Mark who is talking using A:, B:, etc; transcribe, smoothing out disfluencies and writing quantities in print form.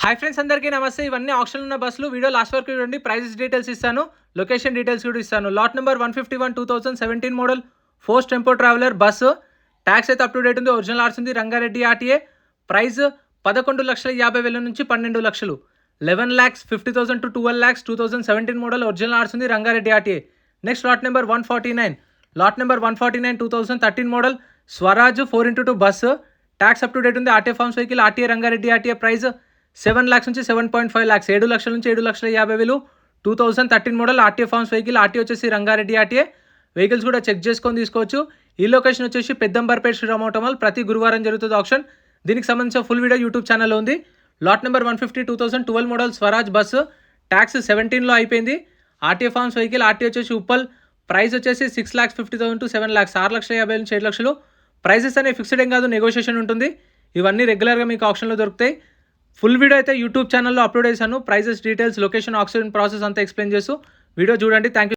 A: Hi friends, అందరికీ నమస్తే. ఇవన్నీ ఆప్షన్లు ఉన్న బస్సులు. వీడియో లాస్ట్ వరకు చూడండి. ప్రైజెస్ డీటెయిల్స్ ఇస్తాను, లొకేషన్ డీటెయిల్స్ కూడా ఇస్తాను. Lot number 151 2017 model force tempo traveller bus. Tax అయితే అప్ టు డేట్ ఉంది. ఒరిజినల్ ఆర్ట్స్ ఉంది. రంగారెడ్డి ఆర్టీఏ. ప్రైస్ 11,50,000 నుంచి 12 లక్షలు. 11,50,000 to 12,00,000. 2017 మోడల్ ఒరిజినల్ ఆర్ట్స్ ఉంది. Rangareddy RTA. Next lot number 149. Lot number 149 2013 model Swaraj 4x2 bus. Tax up to date ఉంది. RTA forms vehicle. RTA Rangareddy RTA. Price 7 lakhs నుంచి 7.5 lakhs. 7 లక్షల నుంచి 7,50,000. 2013 model RTA forms vehicle. RTA వచ్చేసి Rangareddy RTA. Vehicles కూడా check చేసుకొని తీసుకోవచ్చు. ఈ లొకేషన్ వచ్చేసి పెద్దంబర్పేట శ్రీరామ్ ఆటోమాల్. ప్రతి గురువారం జరుగుతుంది ఆప్షన్. దీనికి సంబంధించిన ఫుల్ వీడియో యూట్యూబ్ ఛానల్లో ఉంది. Lot number 150 2012 model Swaraj bus. Tax 17లో అయిపోయింది. RTA forms vehicle. ఆర్టీఏ వచ్చేసి ఉప్పల్. ప్రైస్ వచ్చేసి 6,50,000 to 7 lakhs. 6,50,000 నుంచి 7 లక్షలు. ప్రైసెస్ అనేవి ఫిక్స్డ్ ఏం కాదు, నెగోషియేషన్ ఉంటుంది. ఇవన్నీ రెగ్యులర్గా మీకు ఆప్షన్లో దొరుకుతాయి. ఫుల్ వీడియో అయితే యూట్యూబ్ ఛానల్లో అప్లోడ్ చేశాను. Prices details, location, oxygen process అంతా ఎక్స్ప్లెయిన్ చేస్తూ వీడియో చూడండి. Thank you.